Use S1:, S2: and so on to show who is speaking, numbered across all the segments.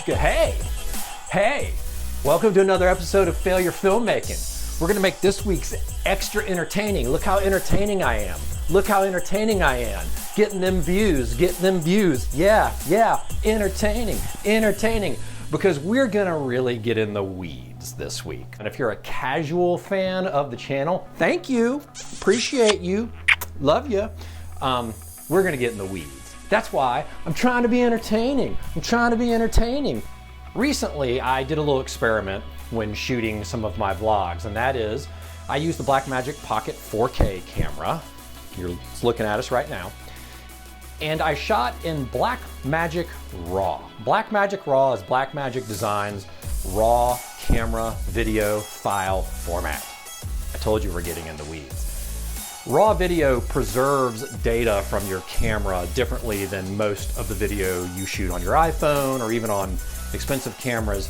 S1: good. Hey, welcome to another episode of Failure Filmmaking. We're gonna make this week's extra entertaining. Look how entertaining I am. Look how entertaining I am. Getting them views. Yeah, entertaining. Because we're gonna really get in the weeds this week. And if you're a casual fan of the channel, thank you, appreciate you, love you. We're gonna get in the weeds. That's why I'm trying to be entertaining. Recently, I did a little experiment when shooting some of my vlogs, and that is, I used the Blackmagic Pocket 4K camera. You're looking at us right now. And I shot in Blackmagic Raw. Blackmagic Raw is Blackmagic Design's raw camera video file format. I told you we're getting in the weeds. Raw video preserves data from your camera differently than most of the video you shoot on your iPhone or even on expensive cameras.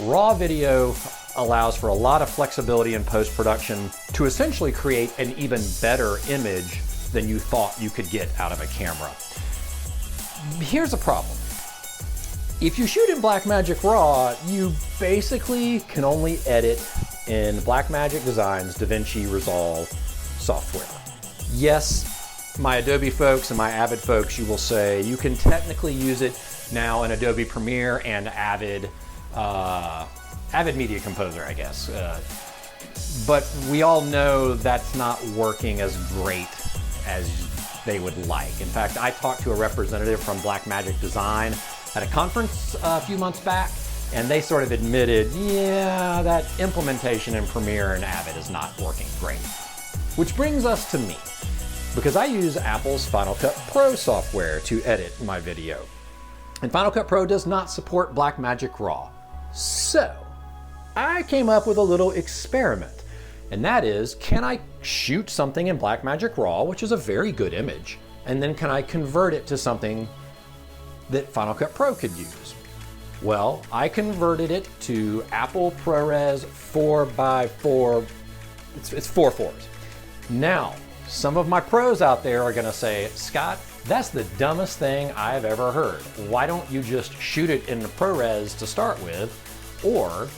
S1: Raw video allows for a lot of flexibility in post-production to essentially create an even better image than you thought you could get out of a camera. Here's a problem. If you shoot in Blackmagic Raw, you basically can only edit in Blackmagic Design's DaVinci Resolve software. Yes, my Adobe folks and my Avid folks, you will say you can technically use it now in Adobe Premiere and Avid Media Composer, I guess. But we all know that's not working as great as they would like. In fact, I talked to a representative from Blackmagic Design at a conference a few months back, and they sort of admitted, yeah, that implementation in Premiere and Avid is not working great. Which brings us to me, because I use Apple's Final Cut Pro software to edit my video. And Final Cut Pro does not support Blackmagic Raw. So, I came up with a little experiment. And that is, can I shoot something in Blackmagic Raw, which is a very good image, and then can I convert it to something that Final Cut Pro could use? Well, I converted it to Apple ProRes 4x4, it's 4:4s. Now, some of my pros out there are gonna say, Scott, that's the dumbest thing I've ever heard. Why don't you just shoot it in the ProRes to start with, or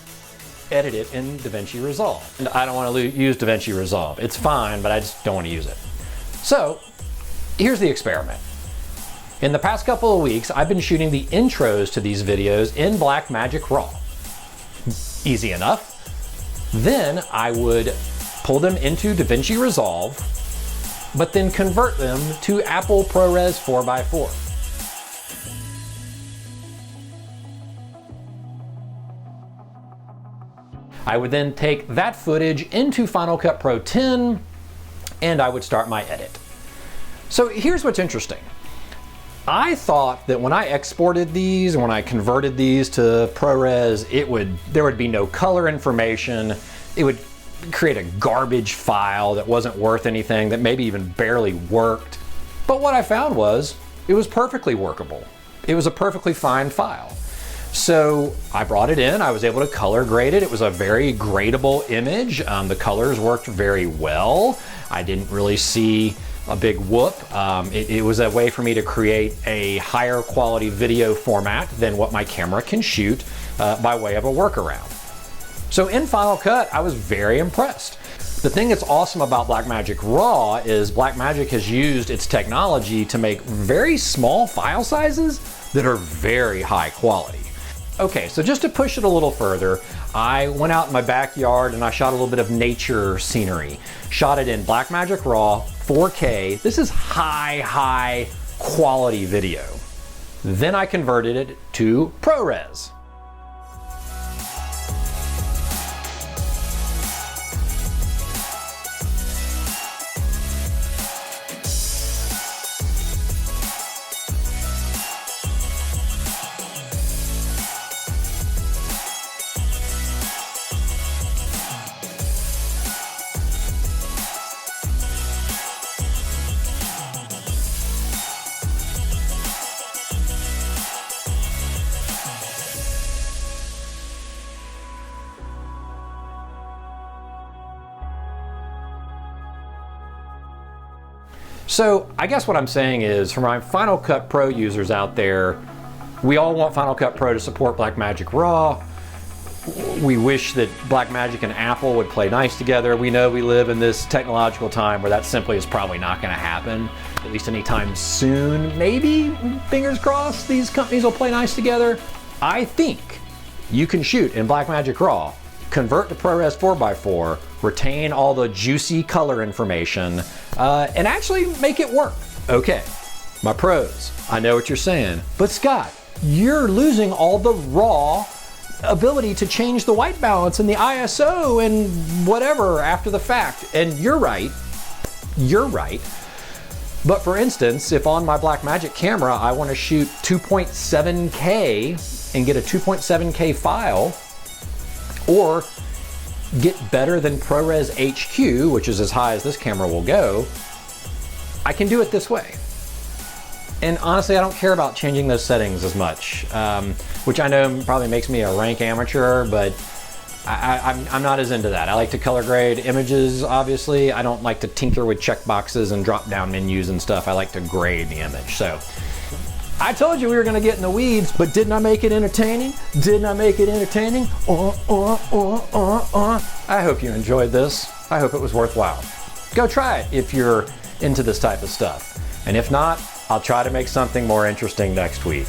S1: edit it in DaVinci Resolve? And I don't want to use DaVinci Resolve. It's fine, but I just don't want to use it. So here's the experiment. In the past couple of weeks, I've been shooting the intros to these videos in Blackmagic Raw. Easy enough. Then I would pull them into DaVinci Resolve, but then convert them to Apple ProRes 4x4. I would then take that footage into Final Cut Pro 10, and I would start my edit. So here's what's interesting. I thought that when I exported these, when I converted these to ProRes, there would be no color information. It would create a garbage file that wasn't worth anything, that maybe even barely worked. But what I found was, it was perfectly workable. It was a perfectly fine file. So I brought it in, I was able to color grade it. It was a very gradable image. The colors worked very well. I didn't really see a big whoop. It was a way for me to create a higher quality video format than what my camera can shoot by way of a workaround. So in Final Cut, I was very impressed. The thing that's awesome about Blackmagic Raw is Blackmagic has used its technology to make very small file sizes that are very high quality. Okay, so just to push it a little further, I went out in my backyard and I shot a little bit of nature scenery. Shot it in Blackmagic Raw, 4K. This is high quality video. Then I converted it to ProRes. So I guess what I'm saying is, for my Final Cut Pro users out there, We all want Final Cut Pro to support Blackmagic Raw. We wish that Blackmagic and Apple would play nice together. We know we live in this technological time where that simply is probably not going to happen, at least anytime soon. Maybe, fingers crossed, these companies will play nice together. I think you can shoot in Blackmagic Raw, convert to ProRes 4x4, retain all the juicy color information, and actually make it work. Okay, my pros, I know what you're saying, but Scott, you're losing all the raw ability to change the white balance and the ISO and whatever after the fact. And you're right. But for instance, if on my Blackmagic camera I want to shoot 2.7K and get a 2.7K file, or get better than ProRes HQ, which is as high as this camera will go, I can do it this way. And honestly, I don't care about changing those settings as much, which I know probably makes me a rank amateur, but I'm not as into that. I like to color grade images, obviously. I don't like to tinker with checkboxes and drop-down menus and stuff. I like to grade the image. So I told you we were gonna get in the weeds, but didn't I make it entertaining? Didn't I make it entertaining? I hope you enjoyed this. I hope it was worthwhile. Go try it if you're into this type of stuff. And if not, I'll try to make something more interesting next week.